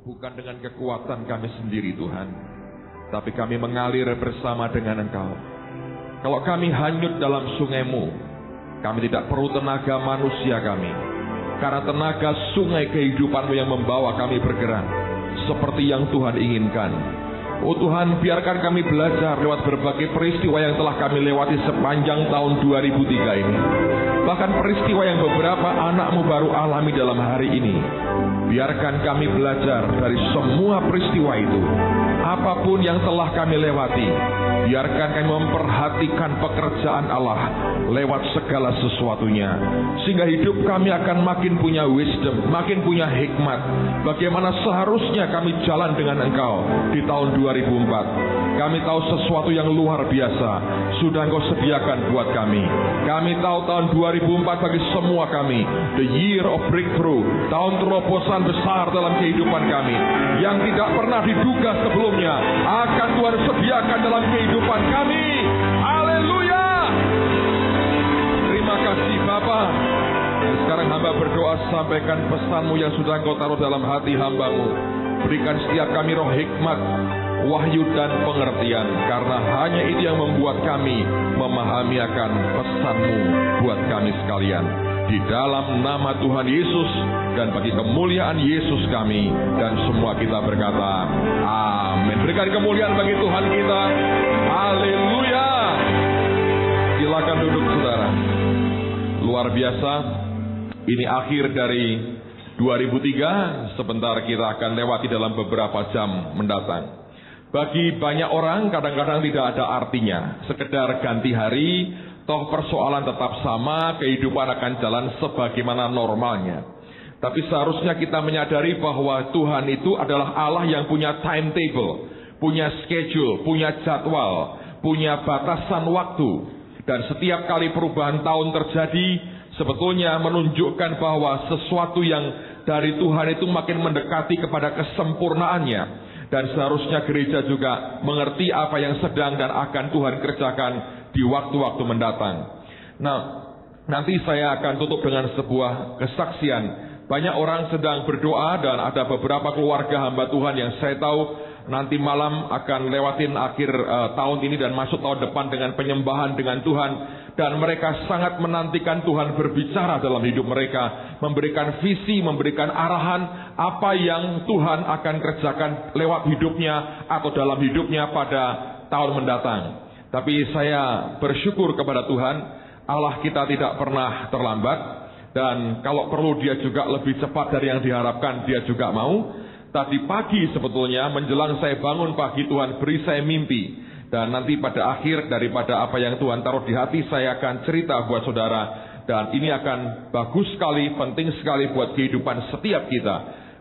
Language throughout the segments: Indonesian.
Bukan dengan kekuatan kami sendiri Tuhan, tapi kami mengalir bersama dengan Engkau. Kalau kami hanyut dalam sungai-Mu, kami tidak perlu tenaga manusia kami, karena tenaga sungai kehidupan-Mu yang membawa kami bergerak seperti yang Tuhan inginkan. Oh Tuhan, biarkan kami belajar lewat berbagai peristiwa yang telah kami lewati sepanjang tahun 2003 ini. Bahkan peristiwa yang beberapa anak-Mu baru alami dalam hari ini. Biarkan kami belajar dari semua peristiwa itu. Apapun yang telah kami lewati, biarkan kami memperhatikan pekerjaan Allah lewat segala sesuatunya. Sehingga hidup kami akan makin punya wisdom, makin punya hikmat. Bagaimana seharusnya kami jalan dengan Engkau di tahun 2004. Kami tahu sesuatu yang luar biasa sudah Engkau sediakan buat kami. Kami tahu tahun 2004 bagi semua kami, the year of breakthrough, tahun terobosan besar dalam kehidupan kami, yang tidak pernah diduga sebelumnya akan Tuhan sediakan dalam kehidupan kami. Haleluya. Terima kasih Bapa. Dan sekarang hamba berdoa, sampaikan pesan-Mu yang sudah Engkau taruh dalam hati hamba-Mu. Berikan setiap kami roh hikmat, wahyu dan pengertian, karena hanya itu yang membuat kami memahami akan pesan-Mu buat kami sekalian. Di dalam nama Tuhan Yesus dan bagi kemuliaan Yesus kami, dan semua kita berkata amin. Berikan kemuliaan bagi Tuhan kita. Haleluya. Silakan duduk saudara. Luar biasa. Ini akhir dari 2003. Sebentar kita akan lewati dalam beberapa jam mendatang. Bagi banyak orang kadang-kadang tidak ada artinya, sekedar ganti hari, toh persoalan tetap sama, kehidupan akan jalan sebagaimana normalnya. Tapi seharusnya kita menyadari bahwa Tuhan itu adalah Allah yang punya timetable, punya schedule, punya jadwal, punya batasan waktu. Dan setiap kali perubahan tahun terjadi, sebetulnya menunjukkan bahwa sesuatu yang dari Tuhan itu makin mendekati kepada kesempurnaannya. Dan seharusnya gereja juga mengerti apa yang sedang dan akan Tuhan kerjakan di waktu-waktu mendatang. Nah, nanti saya akan tutup dengan sebuah kesaksian. Banyak orang sedang berdoa dan ada beberapa keluarga hamba Tuhan yang saya tahu nanti malam akan lewatin akhir tahun ini dan masuk tahun depan dengan penyembahan dengan Tuhan. Dan mereka sangat menantikan Tuhan berbicara dalam hidup mereka, memberikan visi, memberikan arahan apa yang Tuhan akan kerjakan lewat hidupnya atau dalam hidupnya pada tahun mendatang. Tapi saya bersyukur kepada Tuhan, Allah kita tidak pernah terlambat, dan kalau perlu Dia juga lebih cepat dari yang diharapkan, Dia juga mau. Tadi pagi sebetulnya menjelang saya bangun pagi, Tuhan beri saya mimpi. Dan nanti pada akhir daripada apa yang Tuhan taruh di hati, saya akan cerita buat saudara. Dan ini akan bagus sekali, penting sekali buat kehidupan setiap kita.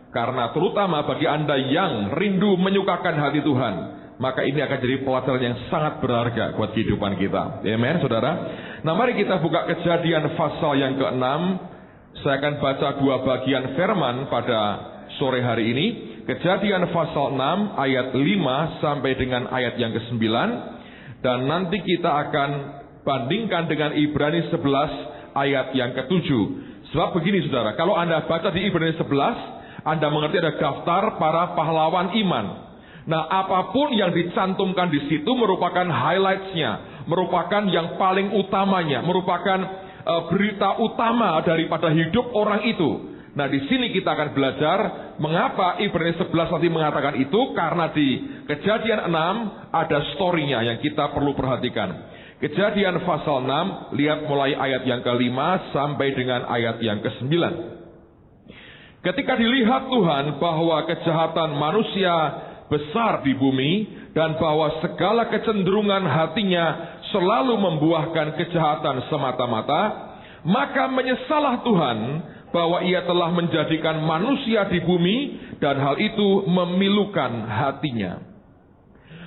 Karena terutama bagi Anda yang rindu menyukakan hati Tuhan, maka ini akan jadi pelajaran yang sangat berharga buat kehidupan kita. Amen, saudara. Nah, mari kita buka Kejadian pasal yang ke-6. Saya akan baca dua bagian firman pada sore hari ini. Kejadian pasal 6 ayat 5 sampai dengan ayat yang ke-9. Dan nanti kita akan bandingkan dengan Ibrani 11 ayat yang ke-7. Sebab begini saudara, kalau Anda baca di Ibrani 11, Anda mengerti ada daftar para pahlawan iman. Nah, apapun yang dicantumkan di situ merupakan highlights-nya, merupakan yang paling utamanya, merupakan berita utama daripada hidup orang itu. Nah, di sini kita akan belajar mengapa Ibrani 11 nanti mengatakan itu, karena di Kejadian 6 ada story-nya yang kita perlu perhatikan. Kejadian pasal 6, lihat mulai ayat yang ke-5 sampai dengan ayat yang ke-9. Ketika dilihat Tuhan bahwa kejahatan manusia besar di bumi, dan bahwa segala kecenderungan hatinya selalu membuahkan kejahatan semata-mata, maka menyesallah Tuhan bahwa Ia telah menjadikan manusia di bumi, dan hal itu memilukan hatinya.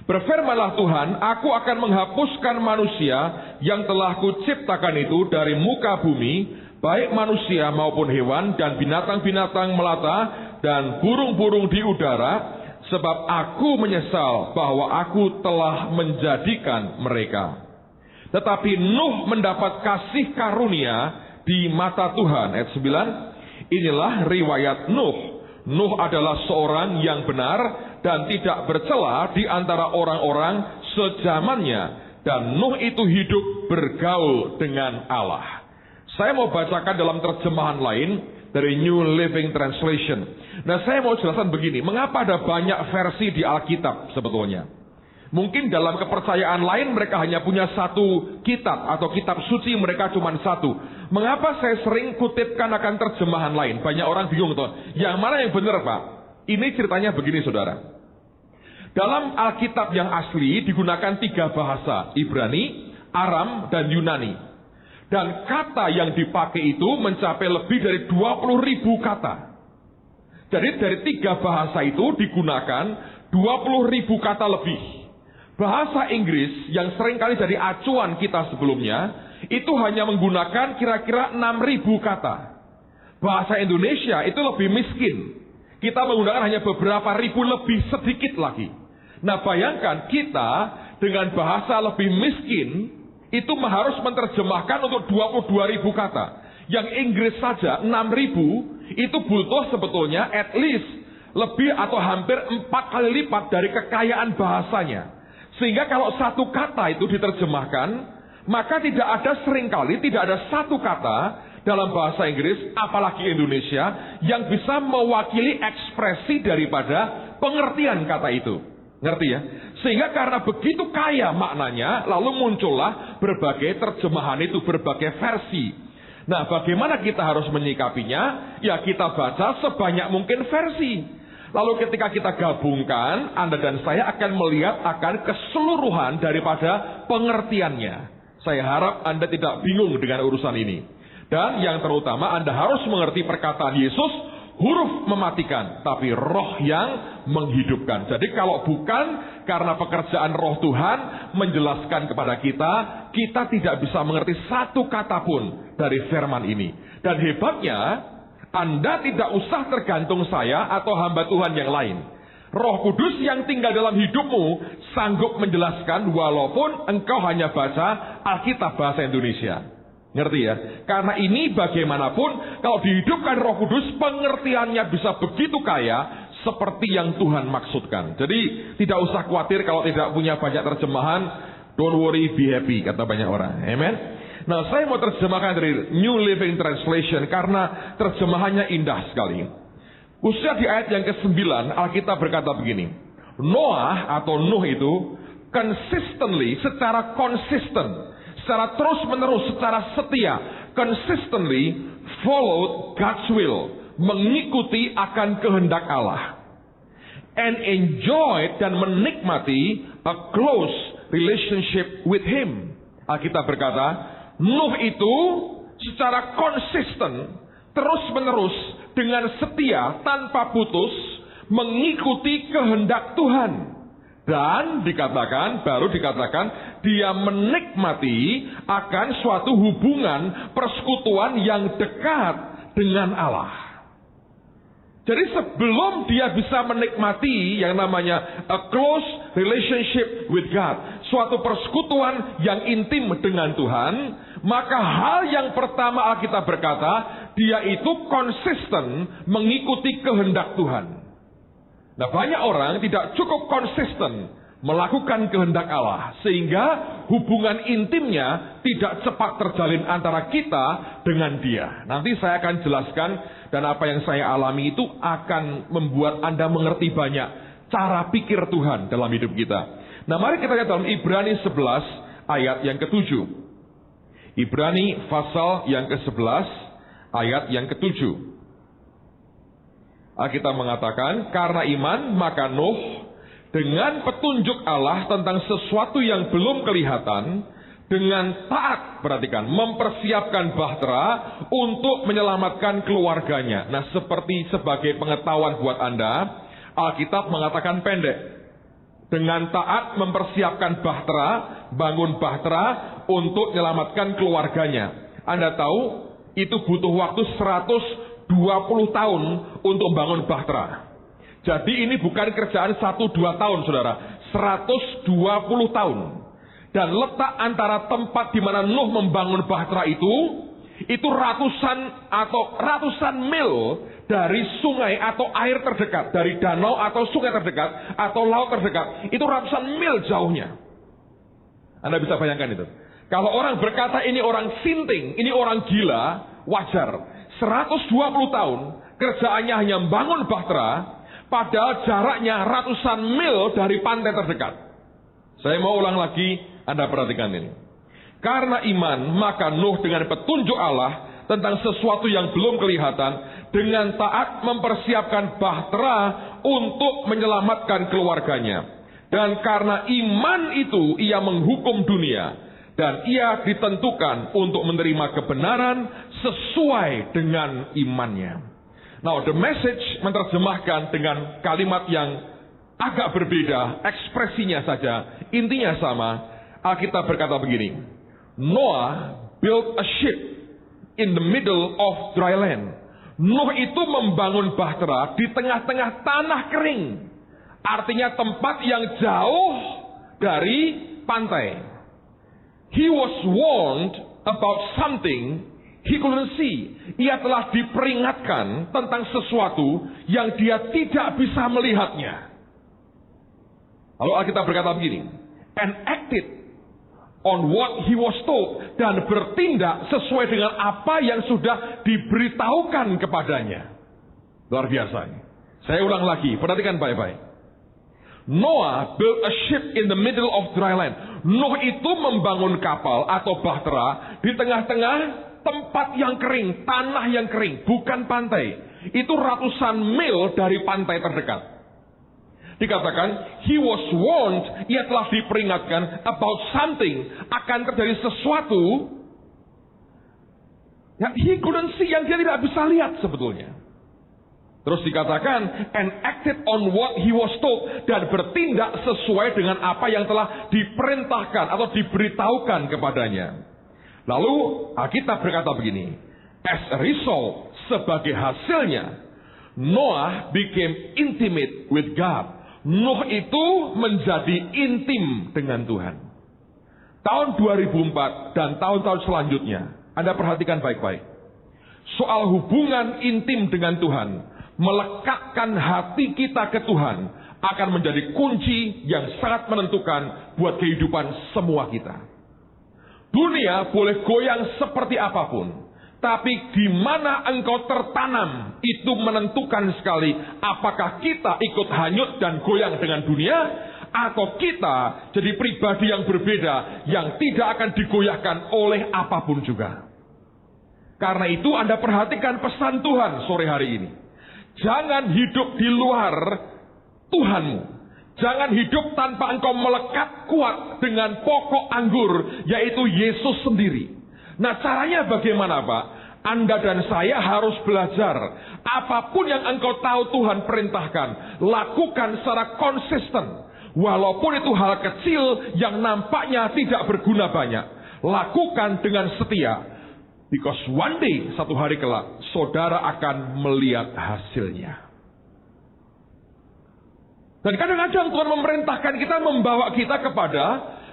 Berfirmanlah Tuhan, aku akan menghapuskan manusia yang telah kuciptakan itu dari muka bumi, baik manusia maupun hewan, dan binatang-binatang melata, dan burung-burung di udara, sebab aku menyesal bahwa aku telah menjadikan mereka. Tetapi Nuh mendapat kasih karunia di mata Tuhan. Ayat 9, inilah riwayat Nuh. Nuh adalah seorang yang benar dan tidak bercela di antara orang-orang sezamannya. Dan Nuh itu hidup bergaul dengan Allah. Saya mau bacakan dalam terjemahan lain dari New Living Translation. Nah, saya mau jelaskan begini, mengapa ada banyak versi di Alkitab sebetulnya. Mungkin dalam kepercayaan lain mereka hanya punya satu kitab atau kitab suci mereka cuma satu. Mengapa saya sering kutipkan akan terjemahan lain? Banyak orang bingung tuh. Yang mana yang benar, Pak? Ini ceritanya begini, saudara. Dalam Alkitab yang asli digunakan 3 bahasa, Ibrani, Aram, dan Yunani. Dan kata yang dipakai itu mencapai lebih dari 20.000 kata. Jadi dari 3 bahasa itu digunakan 20.000 kata lebih. Bahasa Inggris yang seringkali jadi acuan kita sebelumnya, itu hanya menggunakan kira-kira 6.000 kata. Bahasa Indonesia itu lebih miskin. Kita menggunakan hanya beberapa ribu lebih sedikit lagi. Nah, bayangkan kita dengan bahasa lebih miskin, itu harus menerjemahkan untuk 22.000 kata. Yang Inggris saja 6.000, itu butuh sebetulnya at least lebih atau hampir 4 kali lipat dari kekayaan bahasanya. Sehingga kalau satu kata itu diterjemahkan, maka tidak ada seringkali, tidak ada satu kata dalam bahasa Inggris, apalagi Indonesia, yang bisa mewakili ekspresi daripada pengertian kata itu. Ngerti ya? Sehingga karena begitu kaya maknanya, lalu muncullah berbagai terjemahan itu, berbagai versi. Nah, bagaimana kita harus menyikapinya? Ya, kita baca sebanyak mungkin versi. Lalu ketika kita gabungkan, Anda dan saya akan melihat akan keseluruhan daripada pengertiannya. Saya harap Anda tidak bingung dengan urusan ini. Dan yang terutama Anda harus mengerti perkataan Yesus, huruf mematikan, tapi roh yang menghidupkan. Jadi kalau bukan karena pekerjaan roh Tuhan menjelaskan kepada kita, kita tidak bisa mengerti satu kata pun dari firman ini. Dan hebatnya, Anda tidak usah tergantung saya atau hamba Tuhan yang lain. Roh Kudus yang tinggal dalam hidupmu sanggup menjelaskan walaupun engkau hanya baca Alkitab bahasa Indonesia. Ngerti ya? Karena ini bagaimanapun kalau dihidupkan Roh Kudus pengertiannya bisa begitu kaya seperti yang Tuhan maksudkan. Jadi tidak usah khawatir kalau tidak punya banyak terjemahan. Don't worry, be happy, kata banyak orang. Amen. Nah, saya mau terjemahkan dari New Living Translation karena terjemahannya indah sekali. Khususnya di ayat yang ke-9, Alkitab berkata begini. Noah atau Nuh itu consistently, secara konsisten, secara terus-menerus, secara setia, consistently followed God's will, mengikuti akan kehendak Allah. And enjoyed dan menikmati a close relationship with Him. Alkitab berkata, Nuh itu secara konsisten, terus-menerus, dengan setia, tanpa putus, mengikuti kehendak Tuhan. Dan baru dikatakan, dia menikmati akan suatu hubungan persekutuan yang dekat dengan Allah. Jadi sebelum dia bisa menikmati yang namanya a close relationship with God, suatu persekutuan yang intim dengan Tuhan, maka hal yang pertama Alkitab berkata, dia itu konsisten mengikuti kehendak Tuhan. Nah, banyak orang tidak cukup konsisten melakukan kehendak Allah, sehingga hubungan intimnya tidak cepat terjalin antara kita dengan dia. Nanti saya akan jelaskan, dan apa yang saya alami itu akan membuat Anda mengerti banyak cara pikir Tuhan dalam hidup kita. Nah, mari kita lihat dalam Ibrani 11 ayat yang ke-7. Ibrani pasal yang ke-11 ayat yang ke-7. Alkitab mengatakan, karena iman maka Nuh dengan petunjuk Allah tentang sesuatu yang belum kelihatan, dengan taat, perhatikan, mempersiapkan bahtera untuk menyelamatkan keluarganya. Nah, sebagai pengetahuan buat Anda, Alkitab mengatakan pendek. Dengan taat mempersiapkan bahtera, bangun bahtera untuk menyelamatkan keluarganya. Anda tahu, itu butuh waktu 120 tahun untuk membangun bahtera. Jadi ini bukan kerjaan 1-2 tahun, saudara. 120 tahun. Dan letak antara tempat di mana Nuh membangun bahtera itu itu ratusan mil dari sungai atau air terdekat, dari danau atau sungai terdekat atau laut terdekat, itu ratusan mil jauhnya. Anda bisa bayangkan itu. Kalau orang berkata ini orang sinting, ini orang gila, wajar. 120 tahun kerjaannya hanya membangun bahtera, padahal jaraknya ratusan mil dari pantai terdekat. Saya mau ulang lagi, Anda perhatikan ini. Karena iman, maka Nuh dengan petunjuk Allah tentang sesuatu yang belum kelihatan, dengan taat mempersiapkan bahtera untuk menyelamatkan keluarganya. Dan karena iman itu ia menghukum dunia, dan ia ditentukan untuk menerima kebenaran sesuai dengan imannya. Now, the message menerjemahkan dengan kalimat yang agak berbeda, ekspresinya saja, intinya sama. Alkitab berkata begini, Noah built a ship in the middle of dry land. Nuh itu membangun bahtera di tengah-tengah tanah kering. Artinya tempat yang jauh dari pantai. He was warned about something he couldn't see. Ia telah diperingatkan tentang sesuatu yang dia tidak bisa melihatnya. Lalu Alkitab berkata begini, and acted on what he was told, dan bertindak sesuai dengan apa yang sudah diberitahukan kepadanya. Luar biasa. Saya ulang lagi, perhatikan baik-baik. Noah built a ship in the middle of dry land. Nuh itu membangun kapal atau bahtera di tengah-tengah tempat yang kering, tanah yang kering, bukan pantai. Itu ratusan mil dari pantai terdekat. Dikatakan, he was warned, ia telah diperingatkan about something, akan terjadi sesuatu yang he couldn't see, yang dia tidak bisa lihat sebetulnya. Terus dikatakan, and acted on what he was told, dan bertindak sesuai dengan apa yang telah diperintahkan atau diberitahukan kepadanya. Lalu Alkitab berkata begini, as a result, sebagai hasilnya, Noah became intimate with God. Nuh itu menjadi intim dengan Tuhan. Tahun 2004 dan tahun-tahun selanjutnya, Anda perhatikan baik-baik. Soal hubungan intim dengan Tuhan, melekatkan hati kita ke Tuhan, akan menjadi kunci yang sangat menentukan buat kehidupan semua kita. Dunia boleh goyang seperti apapun, tapi di mana engkau tertanam, itu menentukan sekali apakah kita ikut hanyut dan goyang dengan dunia, atau kita jadi pribadi yang berbeda, yang tidak akan digoyahkan oleh apapun juga. Karena itu Anda perhatikan pesan Tuhan sore hari ini. Jangan hidup di luar Tuhanmu. Jangan hidup tanpa engkau melekat kuat dengan pokok anggur, yaitu Yesus sendiri. Nah, caranya bagaimana, Pak? Anda dan saya harus belajar. Apapun yang engkau tahu Tuhan perintahkan, lakukan secara konsisten. Walaupun itu hal kecil yang nampaknya tidak berguna banyak, lakukan dengan setia. Because one day, satu hari kelak, saudara akan melihat hasilnya. Dan kadang-kadang Tuhan memerintahkan kita, membawa kita kepada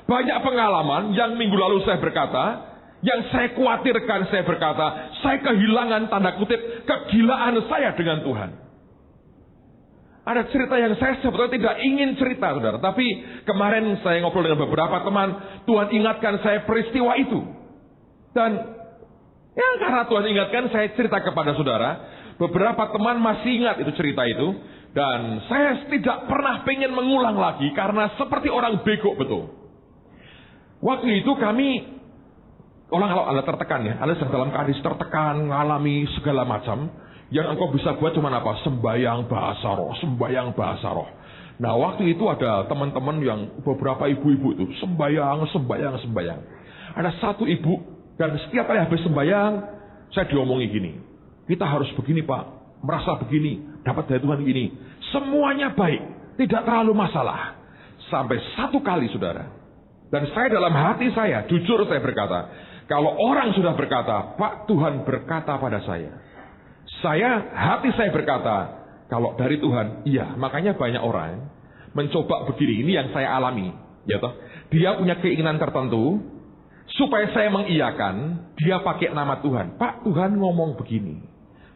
banyak pengalaman yang minggu lalu saya berkata, yang saya khawatirkan, saya berkata, saya kehilangan tanda kutip kegilaan saya dengan Tuhan. Ada cerita yang saya sebetulnya tidak ingin cerita, saudara. Tapi kemarin saya ngobrol dengan beberapa teman, Tuhan ingatkan saya peristiwa itu. Dan ya karena Tuhan ingatkan, saya cerita kepada saudara. Beberapa teman masih ingat itu cerita itu. Dan saya tidak pernah pengen mengulang lagi, karena seperti orang bego betul. Waktu itu kami, kalau Anda tertekan ya, Anda sedang dalam kondisi tertekan, mengalami segala macam, yang engkau bisa buat cuma apa? Sembayang bahasa roh, sembayang bahasa roh. Nah, waktu itu ada teman-teman yang beberapa ibu-ibu itu sembayang. Ada satu ibu, dan setiap kali habis sembayang, saya diomongi gini, kita harus begini Pak, merasa begini, dapat dari Tuhan gini. Semuanya baik, tidak terlalu masalah. Sampai satu kali, saudara. Dan saya dalam hati saya, jujur saya berkata, kalau orang sudah berkata, Pak Tuhan berkata pada saya, hati saya berkata, kalau dari Tuhan, iya. Makanya banyak orang mencoba begini, ini yang saya alami. Ya toh? Dia punya keinginan tertentu, Supaya saya mengiyakan, dia pakai nama Tuhan. Pak, Tuhan ngomong begini.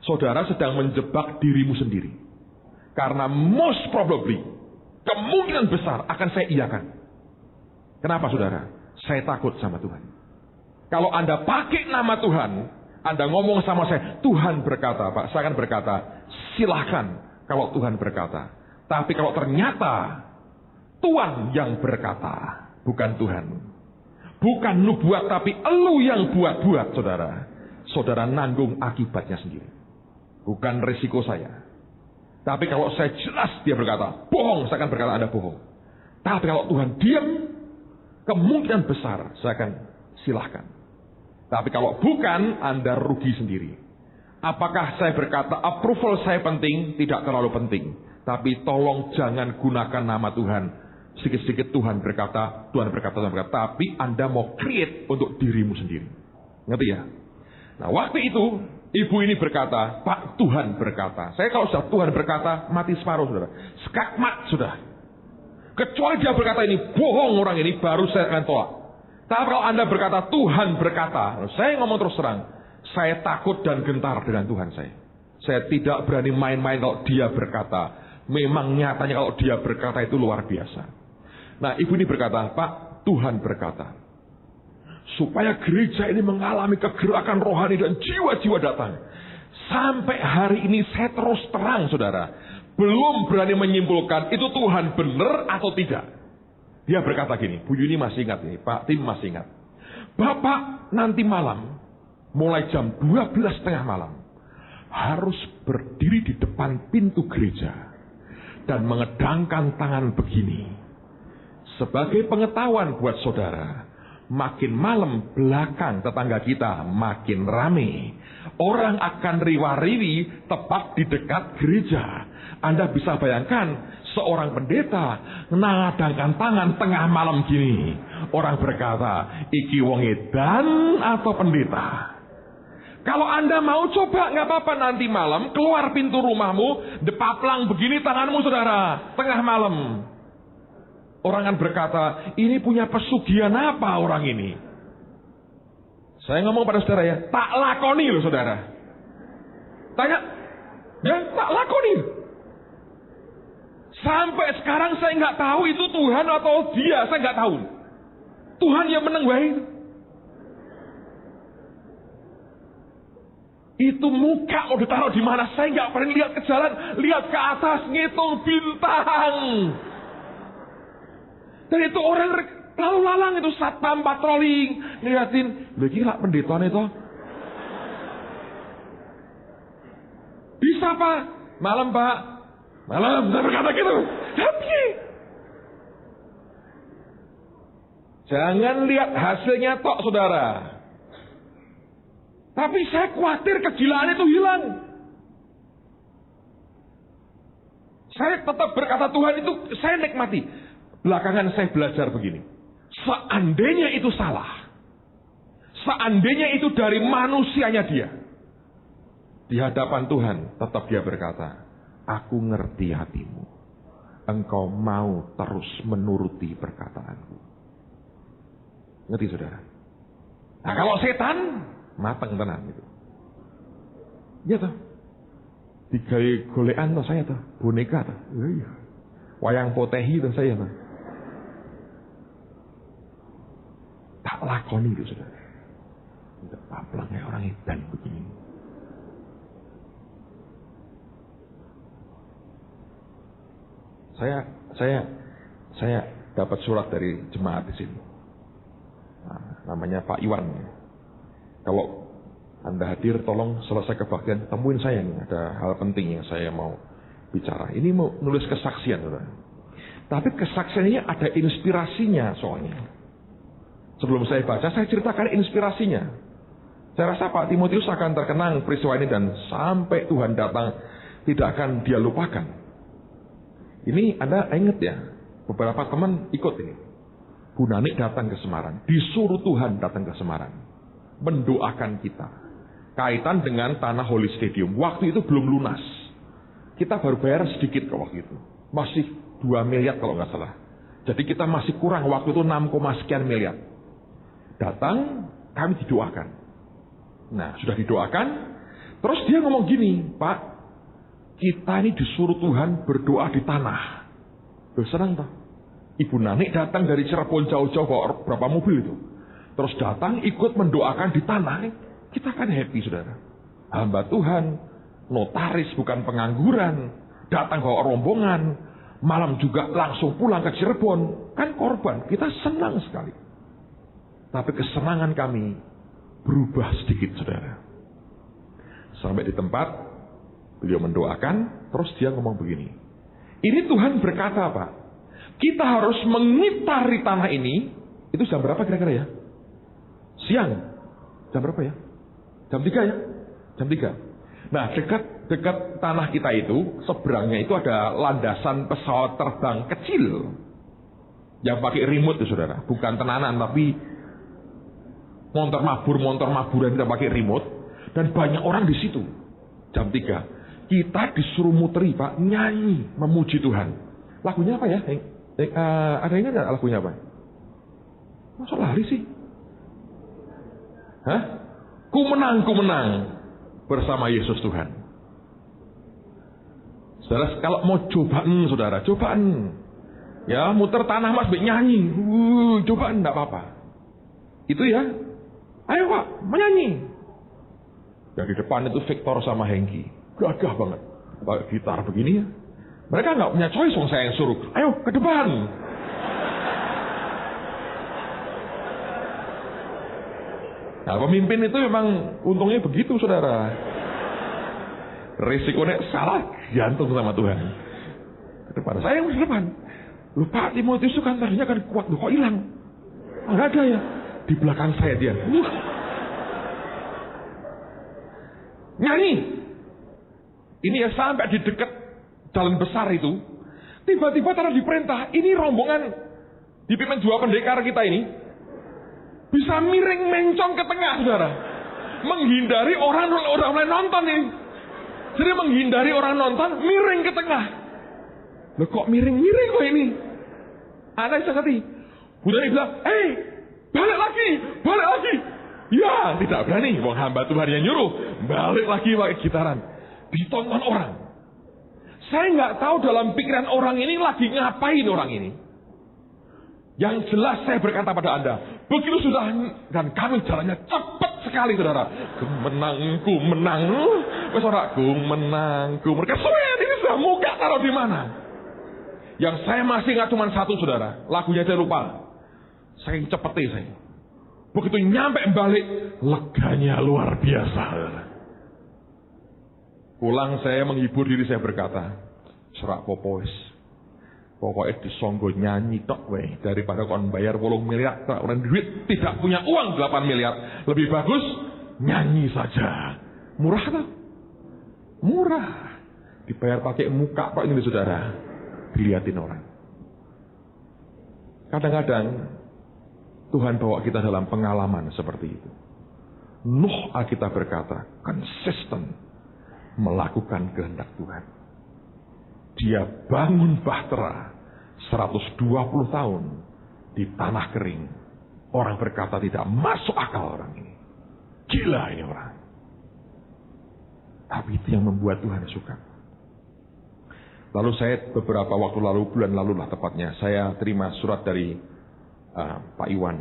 Saudara sedang menjebak dirimu sendiri. Karena most probably, kemungkinan besar akan saya iyakan. Kenapa saudara? Saya takut sama Tuhan. Kalau Anda pakai nama Tuhan, Anda ngomong sama saya, Tuhan berkata, Pak, saya akan berkata, silahkan kalau Tuhan berkata. Tapi kalau ternyata Tuhan yang berkata, bukan Tuhan. Bukan nubuat, tapi elu yang buat-buat, saudara. Saudara nanggung akibatnya sendiri. Bukan risiko saya. Tapi kalau saya jelas dia berkata, bohong, saya akan berkata Anda bohong. Tapi kalau Tuhan diam, kemungkinan besar saya akan silahkan. Tapi kalau bukan, Anda rugi sendiri. Apakah saya berkata approval saya penting? Tidak terlalu penting. Tapi tolong jangan gunakan nama Tuhan. Sedikit-sedikit Tuhan berkata. Tapi Anda mau create untuk dirimu sendiri. Ngerti ya? Nah waktu itu, ibu ini berkata, Pak, Tuhan berkata. Saya kalau sudah Tuhan berkata, mati separuh, saudara. Skakmat, sudah. Kecuali dia berkata ini, bohong orang ini, baru saya akan tolak. Tapi kalau Anda berkata, Tuhan berkata, saya ngomong terus terang, saya takut dan gentar dengan Tuhan saya. Saya tidak berani main-main kalau dia berkata. Memang nyatanya kalau dia berkata itu luar biasa. Nah, ibu ini berkata, Pak, Tuhan berkata, supaya gereja ini mengalami kegerakan rohani dan jiwa-jiwa datang. Sampai hari ini saya terus terang, saudara, belum berani menyimpulkan itu Tuhan benar atau tidak. Dia berkata gini, Bu Yuni masih ingat ini, Pak Tim masih ingat. Bapak nanti malam, mulai jam 12:30 malam, harus berdiri di depan pintu gereja dan mengedangkan tangan begini. Sebagai pengetahuan buat saudara, makin malam belakang tetangga kita makin rame. Orang akan riwa-riwi tepat di dekat gereja. Anda bisa bayangkan seorang pendeta mengadangkan tangan tengah malam gini. Orang berkata, iki wong edan atau pendeta? Kalau Anda mau coba, nggak apa-apa, nanti malam keluar pintu rumahmu, depaplang begini tanganmu saudara, tengah malam. Orang akan berkata, ini punya pesugihan apa orang ini? Saya ngomong pada saudara ya, tak lakoni loh saudara. Tanya, ya tak lakoni. Sampai sekarang saya nggak tahu itu Tuhan atau dia, saya nggak tahu. Tuhan yang menang baik. Itu muka mau ditaruh di mana? Saya nggak pernah lihat ke jalan, lihat ke atas ngitung bintang. Dan itu orang lalu lalang itu satpam patroli ngeliatin, lagi lah pendeta itu. Bisa Pak? Malam Pak? Malam, saya berkata gitu. Tapi jangan lihat hasilnya tok saudara. Tapi saya khawatir kegilaan itu hilang. Saya tetap berkata Tuhan itu saya nikmati. Belakangan saya belajar begini. Seandainya itu salah. Seandainya itu dari manusianya dia. Di hadapan Tuhan tetap dia berkata, aku ngerti hatimu. Engkau mau terus menuruti perkataanku. Ngerti saudara? Nah kalau setan, mateng tenan itu. Ya toh. Digawe golekan toh saya toh, boneka toh. Iya. Wayang potehi toh saya toh. Tak lakoni itu saudara. Tidak paplang kayak orang edan begini. Saya dapat surat dari jemaat di sini. Nah, namanya Pak Iwan. Kalau Anda hadir, tolong selesai kebaktian, temuin saya nih. Ada hal penting yang saya mau bicara. Ini mau nulis kesaksian, saudara. Tapi kesaksiannya ada inspirasinya soalnya. Sebelum saya baca, saya ceritakan inspirasinya. Saya rasa Pak Timotius akan terkenang peristiwa ini dan sampai Tuhan datang tidak akan dia lupakan. Ini Anda ingat ya, beberapa teman ikut ini. Bu Nani datang ke Semarang, disuruh Tuhan datang ke Semarang, mendoakan kita. Kaitan dengan tanah Holy Stadium, waktu itu belum lunas. Kita baru bayar sedikit ke waktu itu, masih 2 miliar kalau nggak salah. Jadi kita masih kurang waktu itu 6, sekian miliar. datang, kami didoakan. Nah, sudah didoakan, terus dia ngomong gini, Pak, kita ini disuruh Tuhan berdoa di tanah. Loh, senang toh? Ibu Nanik datang dari Cirebon jauh-jauh bawa berapa mobil itu. Terus datang ikut mendoakan di tanah. Kita kan happy, saudara. Hamba Tuhan, notaris bukan pengangguran, datang bawa rombongan, malam juga langsung pulang ke Cirebon. Kan korban, kita senang sekali. Tapi kesenangan kami berubah sedikit, saudara. Sampai di tempat, beliau mendoakan, terus dia ngomong begini. Ini Tuhan berkata, Pak, kita harus mengitari tanah ini. Itu jam berapa kira-kira ya? Siang. Jam berapa ya? Jam 3 ya? Jam 3. Nah, dekat tanah kita itu, seberangnya itu ada landasan pesawat terbang kecil. Yang pakai remote itu, saudara. Bukan tenanan, tapi motor maburan kita pakai remote. Dan banyak orang di situ. Jam 3. Kita disuruh muteri, Pak, nyanyi, memuji Tuhan. Lagunya apa ya? Ada ingat nggak lagunya apa? Masa lari sih? Hah? Ku menang bersama Yesus Tuhan. Saudara, kalau mau cobaan, saudara, cobaan. Ya, muter tanah mas, nyanyi. Cobaan, enggak apa-apa. Itu ya. Ayo Pak, menyanyi. Yang di depan itu Victor sama Hengki. Gagah banget. Pakai gitar begini ya. Mereka nggak punya choice, saya yang suruh. Ayo ke depan. Nah, pemimpin itu memang untungnya begitu, saudara. Risikonya salah, jantung sama Tuhan. Ke depan. Saya yang ke depan. Lupa Timotius itu kan tadinya kan kuat. Loh, kok hilang? Nggak ada ya. Di belakang saya dia. Nyanyi. Ini ya sampai di dekat jalan besar itu. Tiba-tiba taruh diperintah. Ini rombongan dipimpin 2 pendekar kita ini. Bisa miring mencong ke tengah, saudara. Menghindari orang mulai nonton ini. Jadi menghindari orang nonton, miring ke tengah. Loh kok miring-miring kok ini? Ada yang sakit. Budaya bilang, balik lagi. Ya, tidak berani. Wong hamba Tuhan yang nyuruh. Balik lagi pakai gitaran. Ditonton orang. Saya nggak tahu dalam pikiran orang ini lagi ngapain orang ini. Yang jelas saya berkata pada Anda, begitu sudah, dan kami jalannya cepat sekali, saudara. Ku menang. Saudara, ku menang. Mereka sweet, ini sudah muka taruh di mana? Yang saya masih nggak cuma satu, saudara. Lagunya saya lupa. Saking cepetnya saya. Begitu nyampe balik, leganya luar biasa. Pulang saya menghibur diri saya berkata, serak popois. Pokoknya disonggo nyanyi tok weh, daripada kon bayar 8 miliar, orang duit tidak punya uang 8 miliar. Lebih bagus nyanyi saja. Murah tak? Murah. Dibayar pakai muka Pak ini, saudara. Dilihatin orang. Kadang-kadang Tuhan bawa kita dalam pengalaman seperti itu. Nuh, Alkitab berkata, konsisten melakukan kehendak Tuhan. Dia bangun bahtera 120 tahun di tanah kering. Orang berkata tidak masuk akal orang ini. Gila ini orang. Tapi itu yang membuat Tuhan suka. Lalu saya beberapa waktu lalu, bulan lalu lah tepatnya, saya terima surat dari Pak Iwan.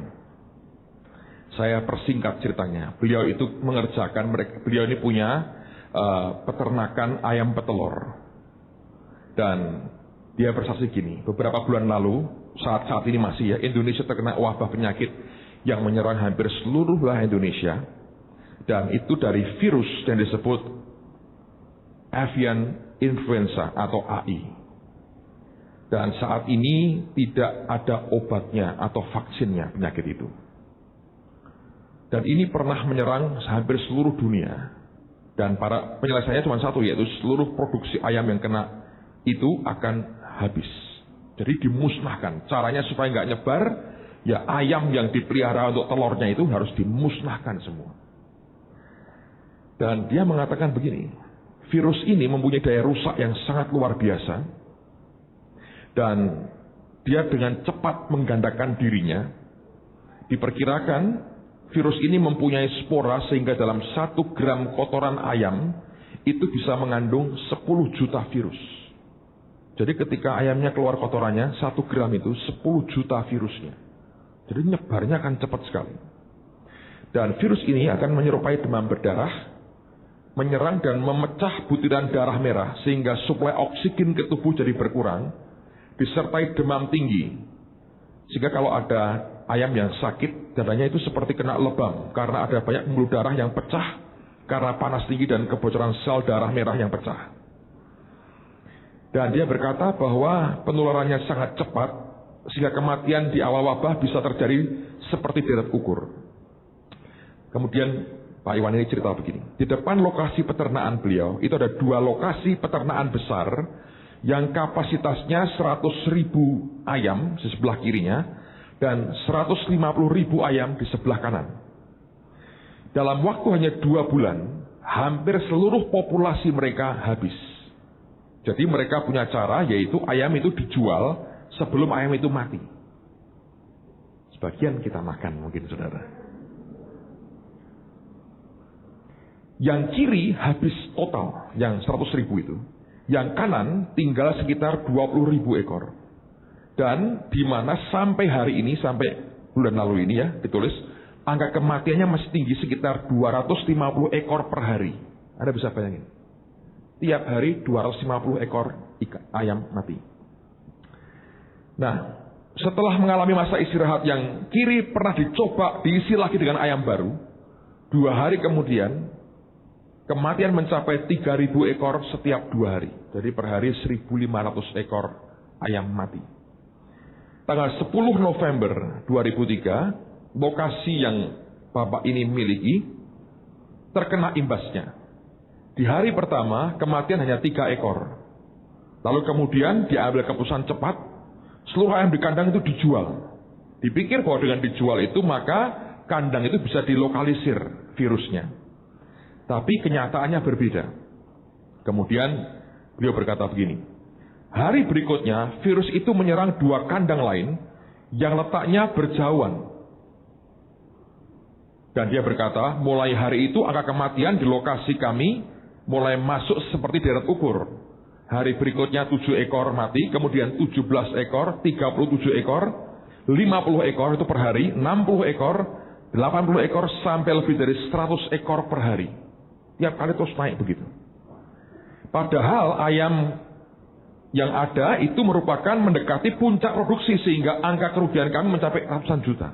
Saya persingkat ceritanya. Beliau itu mengerjakan, beliau ini punya peternakan ayam petelur. Dan dia bersaksi gini, beberapa bulan lalu, saat ini masih ya, Indonesia terkena wabah penyakit yang menyerang hampir seluruh wilayah Indonesia. Dan itu dari virus yang disebut avian influenza atau AI. Dan saat ini tidak ada obatnya atau vaksinnya penyakit itu. Dan ini pernah menyerang hampir seluruh dunia. Dan para penyelesaiannya cuma satu, yaitu seluruh produksi ayam yang kena itu akan habis. Jadi dimusnahkan. Caranya supaya nggak nyebar, ya ayam yang dipelihara untuk telurnya itu harus dimusnahkan semua. Dan dia mengatakan begini, virus ini mempunyai daya rusak yang sangat luar biasa. Dan dia dengan cepat menggandakan dirinya. Diperkirakan virus ini mempunyai spora sehingga dalam 1 gram kotoran ayam itu bisa mengandung 10 juta virus. Jadi ketika ayamnya keluar kotorannya, 1 gram itu 10 juta virusnya. Jadi nyebarnya akan cepat sekali. Dan virus ini akan menyerupai demam berdarah, menyerang dan memecah butiran darah merah sehingga suplai oksigen ke tubuh jadi berkurang, disertai demam tinggi. Sehingga kalau ada ayam yang sakit, dadanya itu seperti kena lebam karena ada banyak pembuluh darah yang pecah karena panas tinggi dan kebocoran sel darah merah yang pecah. Dan dia berkata bahwa penularannya sangat cepat sehingga kematian di awal wabah bisa terjadi seperti deret ukur. Kemudian Pak Iwan ini cerita begini, di depan lokasi peternakan beliau itu ada 2 lokasi peternakan besar yang kapasitasnya 100.000 ayam di sebelah kirinya dan 150.000 ayam di sebelah kanan. Dalam waktu hanya 2 bulan, hampir seluruh populasi mereka habis. Jadi mereka punya cara, yaitu ayam itu dijual sebelum ayam itu mati. Sebagian kita makan mungkin saudara. Yang kiri habis total, yang 100.000 itu. Yang kanan tinggal sekitar 20.000 ekor. Dan di mana sampai hari ini, sampai bulan lalu ini ya, ditulis, angka kematiannya masih tinggi sekitar 250 ekor per hari. Anda bisa bayangin. Tiap hari 250 ekor ayam mati. Nah, setelah mengalami masa istirahat yang kiri pernah dicoba diisi lagi dengan ayam baru, 2 hari kemudian kematian mencapai 3.000 ekor setiap 2 hari. Jadi per hari 1.500 ekor ayam mati. Tanggal 10 November 2003, lokasi yang Bapak ini miliki terkena imbasnya. Di hari pertama, kematian hanya 3 ekor. Lalu kemudian diambil keputusan cepat, seluruh ayam di kandang itu dijual. Dipikir bahwa dengan dijual itu, maka kandang itu bisa dilokalisir virusnya. Tapi kenyataannya berbeda. Kemudian beliau berkata begini, hari berikutnya virus itu menyerang 2 kandang lain yang letaknya berjauhan. Dan dia berkata, mulai hari itu angka kematian di lokasi kami mulai masuk seperti deret ukur. Hari berikutnya 7 ekor mati, kemudian 17 ekor, 37 ekor, 50 ekor itu per hari, 60 ekor, 80 ekor, sampai lebih dari 100 ekor per hari. Tiap kali terus naik begitu. Padahal ayam yang ada itu merupakan mendekati puncak produksi sehingga angka kerugian kami mencapai ratusan juta.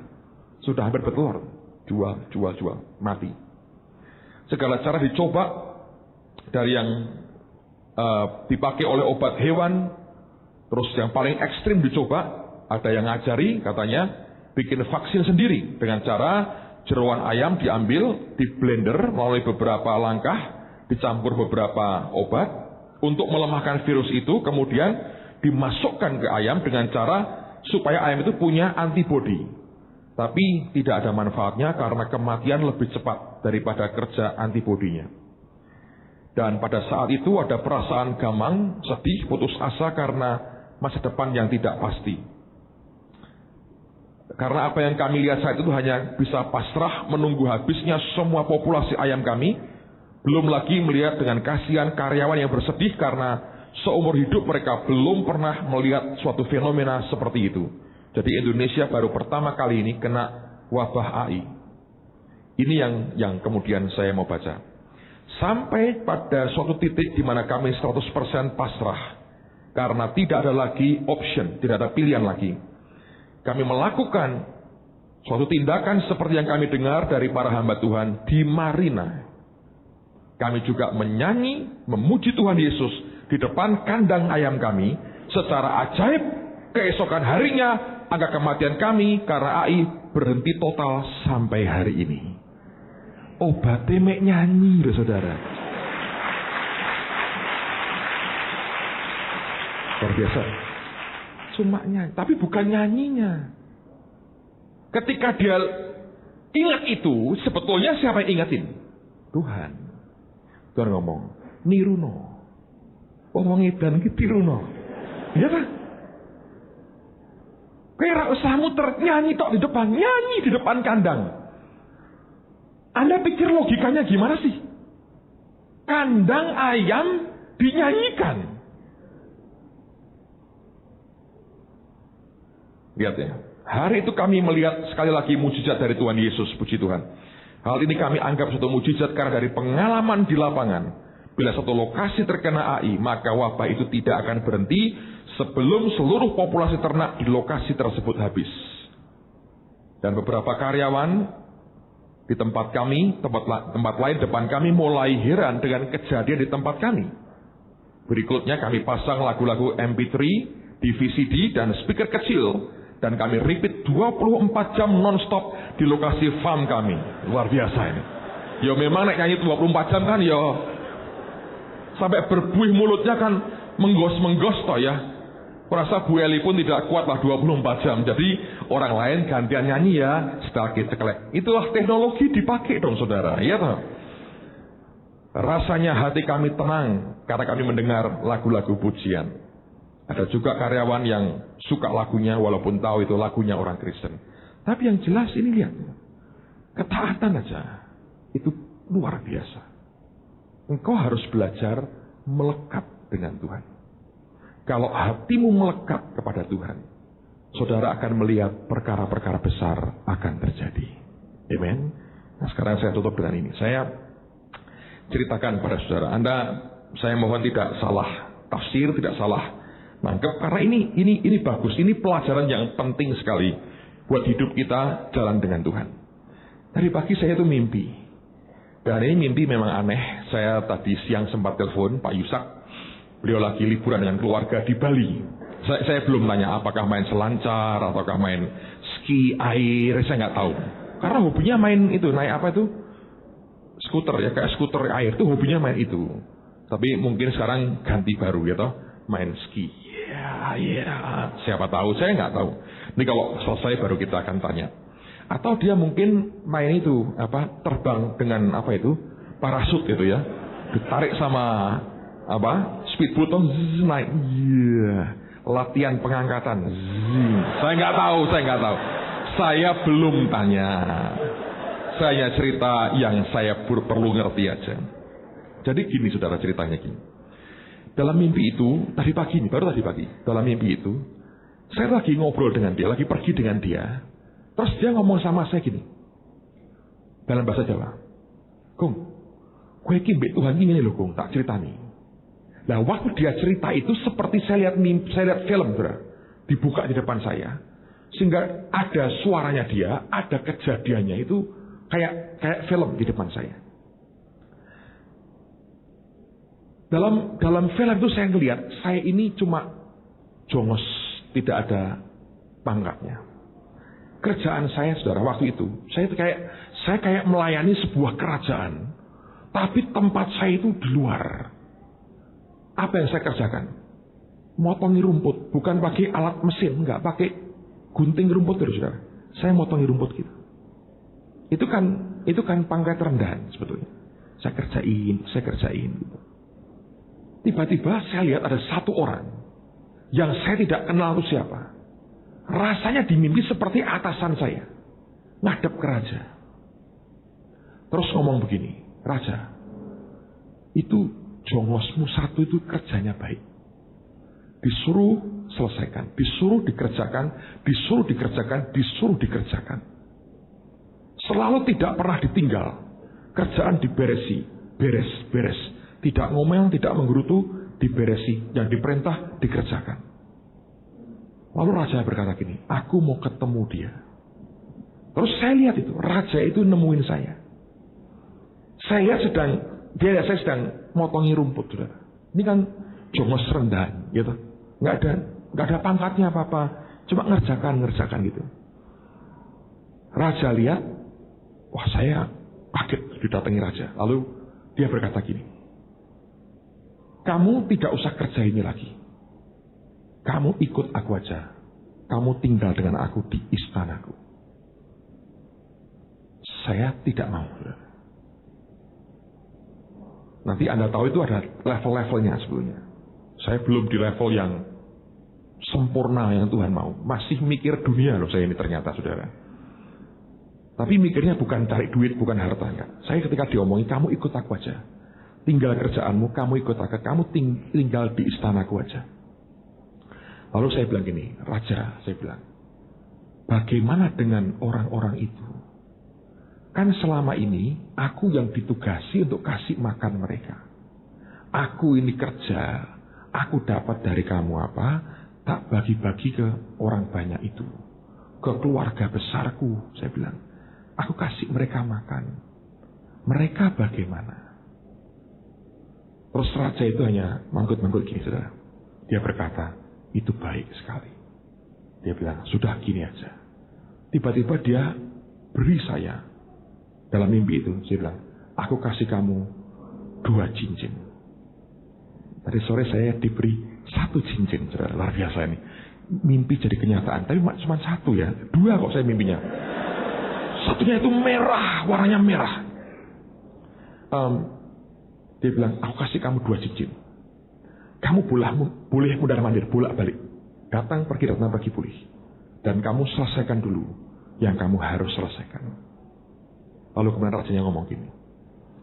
Sudah hampir bertelur. Jual, mati. Segala cara dicoba, dari yang dipakai oleh obat hewan, terus yang paling ekstrim dicoba, ada yang ngajari katanya bikin vaksin sendiri dengan cara jeroan ayam diambil, di blender melalui beberapa langkah, dicampur beberapa obat untuk melemahkan virus itu, kemudian dimasukkan ke ayam dengan cara supaya ayam itu punya antibodi. Tapi tidak ada manfaatnya karena kematian lebih cepat daripada kerja antibodinya. Dan pada saat itu ada perasaan gamang, sedih, putus asa karena masa depan yang tidak pasti. Karena apa yang kami lihat saat itu hanya bisa pasrah menunggu habisnya semua populasi ayam kami. Belum lagi melihat dengan kasihan karyawan yang bersedih karena seumur hidup mereka belum pernah melihat suatu fenomena seperti itu. Jadi Indonesia baru pertama kali ini kena wabah AI. Ini yang kemudian saya mau baca. Sampai pada suatu titik di mana kami 100% pasrah. Karena tidak ada lagi option, tidak ada pilihan lagi. Kami melakukan suatu tindakan seperti yang kami dengar dari para hamba Tuhan di Marina. Kami juga menyanyi, memuji Tuhan Yesus di depan kandang ayam kami. Secara ajaib, keesokan harinya angka kematian kami karena AI berhenti total sampai hari ini. Obatnya mek nyanyi loh saudara. Luar biasa. Cuma nyanyi, tapi bukan nyanyinya. Ketika dia ingat itu, sebetulnya siapa yang ingatin? Tuhan. Tuhan ngomong, niruno. Wong edan iki tiruno. Iya kan? Kira usah muter nyanyi tok di depan, nyanyi di depan kandang. Anda pikir logikanya gimana sih? Kandang ayam dinyanyikan. Lihat ya. Hari itu kami melihat sekali lagi mujizat dari Tuhan Yesus, puji Tuhan. Hal ini kami anggap suatu mujizat karena dari pengalaman di lapangan. Bila satu lokasi terkena AI, maka wabah itu tidak akan berhenti sebelum seluruh populasi ternak di lokasi tersebut habis. Dan beberapa karyawan di tempat kami, tempat lain depan kami mulai heran dengan kejadian di tempat kami. Berikutnya kami pasang lagu-lagu MP3 di VCD dan speaker kecil. Dan kami repeat 24 jam non-stop di lokasi farm kami. Luar biasa ini. Ya memang naik nyanyi 24 jam kan ya. Sampai berbuih mulutnya kan menggos-menggos toh ya. Perasa Bu Eli pun tidak kuat lah 24 jam. Jadi orang lain gantian nyanyi ya. Sedikit ceklek. Itulah teknologi dipakai dong saudara. Iya toh. Rasanya hati kami tenang karena kami mendengar lagu-lagu pujian. Ada juga karyawan yang suka lagunya walaupun tahu itu lagunya orang Kristen. Tapi yang jelas ini lihat. Ketaatan aja. Itu luar biasa. Engkau harus belajar melekat dengan Tuhan. Kalau hatimu melekat kepada Tuhan, saudara akan melihat perkara-perkara besar akan terjadi. Amen. Nah sekarang saya tutup dengan ini. Saya ceritakan pada saudara. Saya mohon tidak salah tafsir, tidak salah nangkep, karena ini bagus, ini pelajaran yang penting sekali buat hidup kita jalan dengan Tuhan. Tadi pagi saya itu mimpi, dan ini mimpi memang aneh. Saya tadi siang sempat telepon Pak Yusak, beliau lagi liburan dengan keluarga di Bali. Saya belum tanya apakah main selancar, ataukah main ski air, saya nggak tahu. Karena hobinya main itu, naik apa itu? Skuter ya, kayak skuter air itu hobinya main itu. Tapi mungkin sekarang ganti baru gitu, main ski. Ya, siapa tahu, saya nggak tahu. Ini kalau selesai baru kita akan tanya. Atau dia mungkin main itu, terbang dengan parasut gitu ya. Ditarik sama speedboat, naik. Latihan pengangkatan. Saya nggak tahu. Saya belum tanya. Saya cerita yang saya perlu ngerti aja. Jadi gini saudara, ceritanya gini. Dalam mimpi itu, baru tadi pagi, dalam mimpi itu, saya lagi ngobrol dengan dia, lagi pergi dengan dia. Terus dia ngomong sama saya gini, dalam bahasa Jawa, "Kung, gue iki mbek Tuhan ini loh Kung, tak ceritani." Nah waktu dia cerita itu seperti saya lihat film, bro, dibuka di depan saya, sehingga ada suaranya dia, ada kejadiannya itu kayak film di depan saya. Dalam film itu saya ngelihat, saya ini cuma jongos, tidak ada pangkatnya. Kerjaan saya, saudara, waktu itu, saya kayak melayani sebuah kerajaan, tapi tempat saya itu di luar. Apa yang saya kerjakan? Motongi rumput, bukan pakai alat mesin, enggak pakai gunting rumput terus, saudara. Saya motongi rumput gitu. Itu kan pangkat rendahan sebetulnya. Saya kerjain gitu. Tiba-tiba saya lihat ada satu orang yang saya tidak kenal itu siapa. Rasanya di mimpi seperti atasan saya. Ngadep ke raja. Terus ngomong begini, "Raja, itu jongosmu satu itu kerjanya baik. Disuruh selesaikan, disuruh dikerjakan. Selalu tidak pernah ditinggal. Kerjaan diberesi, beres. Tidak ngomel, tidak menggerutu, diberesi. Yang diperintah, dikerjakan." Lalu raja berkata gini, "Aku mau ketemu dia." Terus saya lihat itu, raja itu nemuin saya. Saya sedang motongi rumput, saudara. Ini kan jongos rendahan, gitu. Nggak ada pangkatnya apa-apa, cuma ngerjakan gitu. Raja lihat, wah saya kaget didatangi raja. Lalu dia berkata gini, "Kamu tidak usah kerja ini lagi. Kamu ikut aku aja. Kamu tinggal dengan aku di istanaku." Saya tidak mau. Nanti Anda tahu itu ada level-levelnya sebelumnya. Saya belum di level yang sempurna yang Tuhan mau. Masih mikir dunia loh saya ini ternyata, saudara. Tapi mikirnya bukan cari duit, bukan harta, enggak. Saya ketika diomongin, kamu ikut aku aja. Tinggal kerjaanmu, kamu ikut aku. Kamu tinggal di istanaku aja. Lalu saya bilang gini, Raja, saya bilang, bagaimana dengan orang-orang itu? Kan selama ini, aku yang ditugasi untuk kasih makan mereka. Aku ini kerja, aku dapat dari kamu apa, tak bagi-bagi ke orang banyak itu. Ke keluarga besarku, saya bilang. Aku kasih mereka makan. Mereka bagaimana? Terus raja itu hanya manggut-manggut gini, saudara. Dia berkata, itu baik sekali. Dia bilang, sudah gini aja. Tiba-tiba dia beri saya, dalam mimpi itu, saya bilang, aku kasih kamu 2 cincin. Tadi sore saya diberi 1 cincin, saudara. Luar biasa ini. Mimpi jadi kenyataan. Tapi cuma 1 ya. 2 kok saya mimpinya. Satunya itu merah, warnanya merah. Dia bilang, aku kasih kamu 2 cincin. Kamu boleh mundar-mandir, bolak-balik. Datang, pergi, pulih. Dan kamu selesaikan dulu yang kamu harus selesaikan. Lalu kemudian rajanya ngomong gini,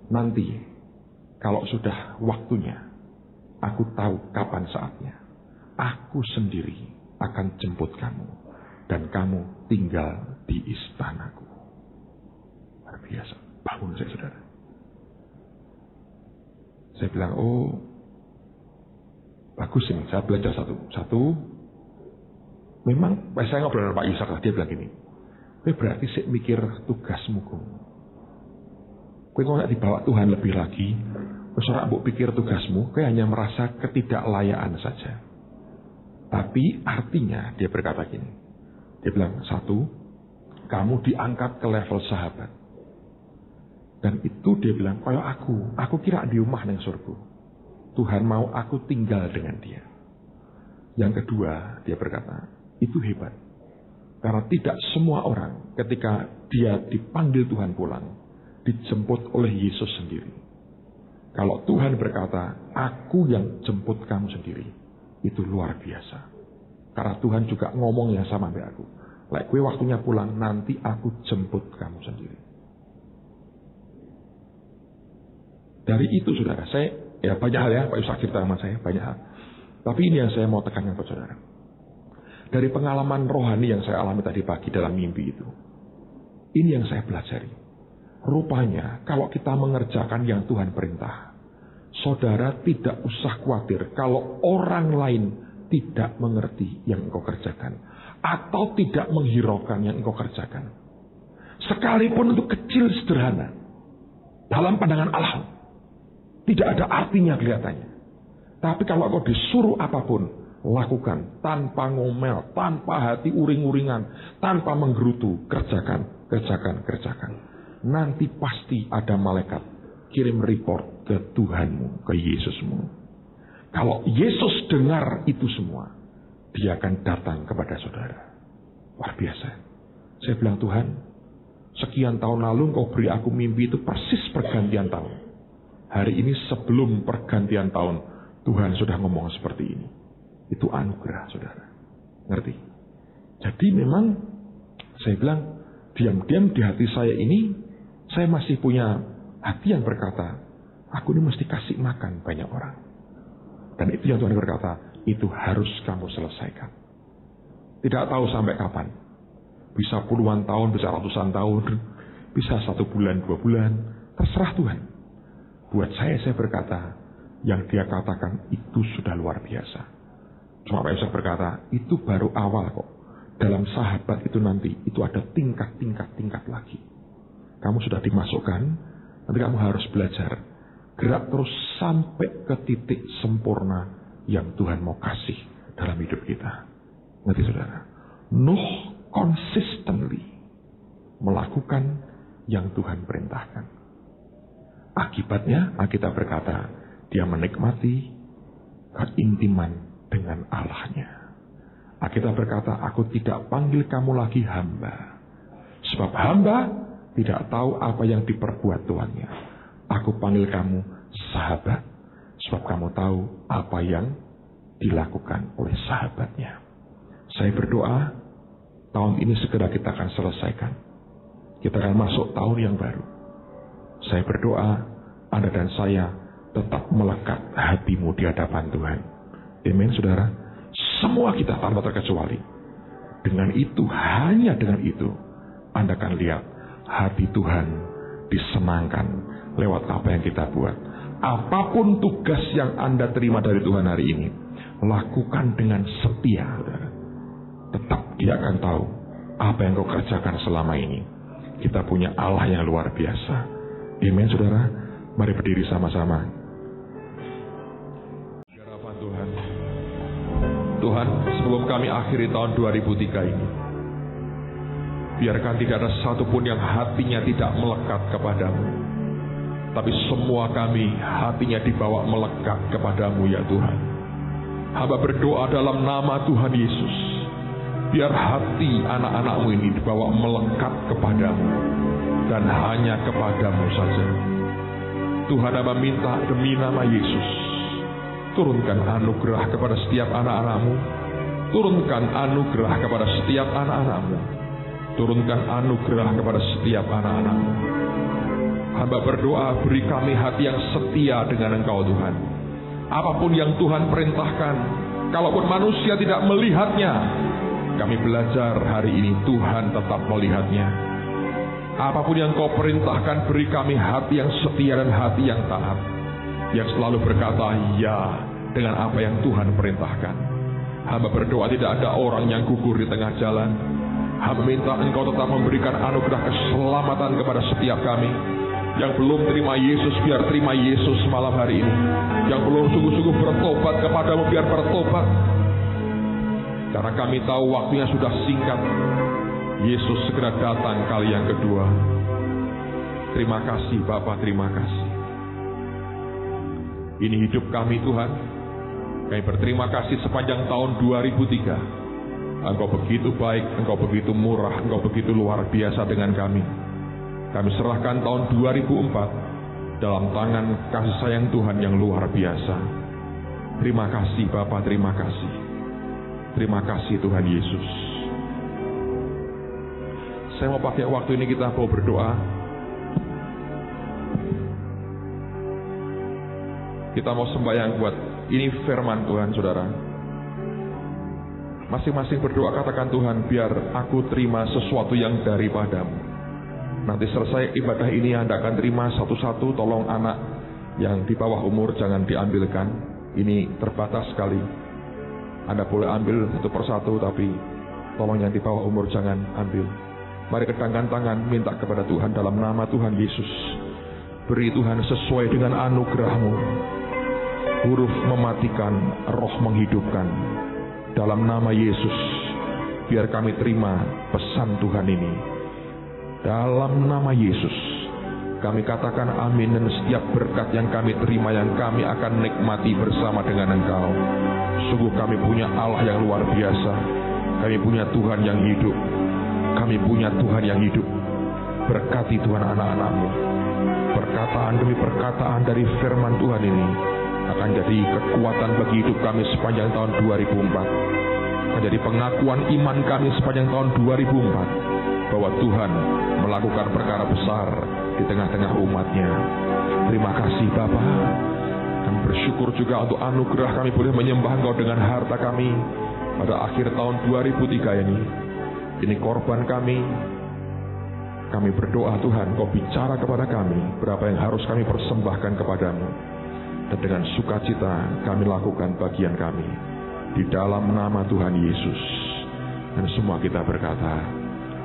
nanti kalau sudah waktunya, aku tahu kapan saatnya. Aku sendiri akan jemput kamu. Dan kamu tinggal di istanaku. Luar biasa. Bangun saya, saudara. Saya bilang, oh, bagus ini. Saya belajar satu. Memang, saya ngobrol dengan Pak Yusak, dia bilang gini, berarti saya mikir tugasmu. Kau nggak dibawa Tuhan lebih lagi. Seorang mbok pikir tugasmu, kau hanya merasa ketidaklayaan saja. Tapi artinya, dia berkata gini. Dia bilang, 1, kamu diangkat ke level sahabat. Dan itu dia bilang, kayak aku kira di rumah nang surga. Tuhan mau aku tinggal dengan dia. Yang kedua, dia berkata, itu hebat. Karena tidak semua orang ketika dia dipanggil Tuhan pulang, dijemput oleh Yesus sendiri. Kalau Tuhan berkata, aku yang jemput kamu sendiri, itu luar biasa. Karena Tuhan juga ngomong yang sama dengan aku. Like gue waktunya pulang, nanti aku jemput kamu sendiri. Dari itu, saudara, saya, ya banyak hal ya, Pak Yusak cerita sama saya, banyak hal. Tapi ini yang saya mau tekankan buat saudara. Dari pengalaman rohani yang saya alami tadi pagi dalam mimpi itu, ini yang saya pelajari. Rupanya, kalau kita mengerjakan yang Tuhan perintah, saudara tidak usah khawatir kalau orang lain tidak mengerti yang engkau kerjakan, atau tidak menghiraukan yang engkau kerjakan. Sekalipun untuk kecil sederhana, dalam pandangan Allah, tidak ada artinya kelihatannya. Tapi kalau engkau disuruh apapun, lakukan tanpa ngomel, tanpa hati uring-uringan, tanpa menggerutu, kerjakan. Nanti pasti ada malaikat kirim report ke Tuhanmu, ke Yesusmu. Kalau Yesus dengar itu semua, dia akan datang kepada saudara. Luar biasa. Saya bilang, Tuhan, sekian tahun lalu engkau beri aku mimpi itu persis pergantian tahun. Hari ini sebelum pergantian tahun, Tuhan sudah ngomong seperti ini. Itu anugerah, saudara. Ngerti? Jadi memang, saya bilang, diam-diam di hati saya ini, saya masih punya hati yang berkata, aku ini mesti kasih makan banyak orang. Dan itu yang Tuhan berkata, itu harus kamu selesaikan. Tidak tahu sampai kapan. Bisa puluhan tahun, bisa ratusan tahun, bisa 1 bulan, 2 bulan. Terserah Tuhan. Buat saya berkata, yang dia katakan itu sudah luar biasa. Cuma Pak Yusuf berkata, itu baru awal kok. Dalam sahabat itu nanti, itu ada tingkat lagi. Kamu sudah dimasukkan, nanti kamu harus belajar. Gerak terus sampai ke titik sempurna yang Tuhan mau kasih dalam hidup kita. Ngerti saudara? Nuh consistently melakukan yang Tuhan perintahkan. Akibatnya, Alkitab berkata, dia menikmati keintiman dengan Allahnya. Alkitab berkata, aku tidak panggil kamu lagi hamba. Sebab hamba tidak tahu apa yang diperbuat tuannya. Aku panggil kamu sahabat. Sebab kamu tahu apa yang dilakukan oleh sahabatnya. Saya berdoa, tahun ini segera kita akan selesaikan. Kita akan masuk tahun yang baru. Saya berdoa, Anda dan saya tetap melekat hatimu di hadapan Tuhan. Amin, saudara. Semua kita tanpa terkecuali. Dengan itu, hanya dengan itu, Anda akan lihat hati Tuhan disenangkan lewat apa yang kita buat. Apapun tugas yang Anda terima dari Tuhan hari ini, lakukan dengan setia, saudara. Tetap Dia akan tahu apa yang kau kerjakan selama ini. Kita punya Allah yang luar biasa. Amin, saudara. Mari berdiri sama-sama. Harapan Tuhan. Tuhan, sebelum kami akhiri tahun 2003 ini, biarkan tidak ada satupun yang hatinya tidak melekat kepadamu. Tapi semua kami hatinya dibawa melekat kepadamu ya Tuhan. Hamba berdoa dalam nama Tuhan Yesus. Biar hati anak-anakmu ini dibawa melekat kepadamu. Dan hanya kepadamu saja. Tuhan, hamba minta demi nama Yesus. Turunkan anugerah kepada setiap anak-anakmu. Turunkan anugerah kepada setiap anak-anakmu. Turunkan anugerah kepada setiap anak-anakmu. Hamba berdoa, beri kami hati yang setia dengan Engkau Tuhan. Apapun yang Tuhan perintahkan, kalaupun manusia tidak melihatnya, kami belajar hari ini Tuhan tetap melihatnya. Apapun yang Kau perintahkan, beri kami hati yang setia dan hati yang taat, yang selalu berkata ya dengan apa yang Tuhan perintahkan. Hamba berdoa tidak ada orang yang gugur di tengah jalan. Hamba minta Engkau tetap memberikan anugerah keselamatan kepada setiap kami. Yang belum terima Yesus, biar terima Yesus malam hari ini. Yang belum sungguh-sungguh bertobat kepadamu, biar bertobat. Karena kami tahu waktunya sudah singkat. Yesus segera datang kali yang kedua. Terima kasih Bapa, terima kasih. Ini hidup kami Tuhan. Kami berterima kasih sepanjang tahun 2003. Engkau begitu baik, Engkau begitu murah, Engkau begitu luar biasa dengan kami. Kami serahkan tahun 2004 dalam tangan kasih sayang Tuhan yang luar biasa. Terima kasih Bapa, terima kasih. Terima kasih Tuhan Yesus. Saya mau pakai waktu ini kita mau berdoa. Kita mau sembahyang buat ini firman Tuhan, saudara. Masing-masing berdoa katakan, Tuhan, biar aku terima sesuatu yang daripadamu. Nanti selesai ibadah ini Anda akan terima satu-satu. Tolong anak yang di bawah umur jangan diambilkan. Ini terbatas sekali. Anda boleh ambil satu persatu, tapi tolong yang di bawah umur jangan ambil. Mari kedangkan tangan, minta kepada Tuhan dalam nama Tuhan Yesus. Beri Tuhan sesuai dengan anugerah-Mu. Huruf mematikan, roh menghidupkan. Dalam nama Yesus, biar kami terima pesan Tuhan ini. Dalam nama Yesus, kami katakan amin. Dan setiap berkat yang kami terima, yang kami akan nikmati bersama dengan Engkau. Sungguh kami punya Allah yang luar biasa. Kami punya Tuhan yang hidup. Kami punya Tuhan yang hidup. Berkati Tuhan anak-anak-Mu. Perkataan demi perkataan dari firman Tuhan ini akan jadi kekuatan bagi hidup kami sepanjang tahun 2004. Akan jadi pengakuan iman kami sepanjang tahun 2004. Bahwa Tuhan melakukan perkara besar di tengah-tengah umat-Nya. Terima kasih Bapa. Kami bersyukur juga untuk anugerah kami boleh menyembah Engkau dengan harta kami pada akhir tahun 2003 ini. Ini korban kami. Kami berdoa Tuhan, Kau bicara kepada kami berapa yang harus kami persembahkan kepadamu. Dan dengan sukacita kami lakukan bagian kami di dalam nama Tuhan Yesus. Dan semua kita berkata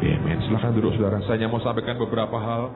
amin. Silakan duduk saudara. Saya mau sampaikan beberapa hal.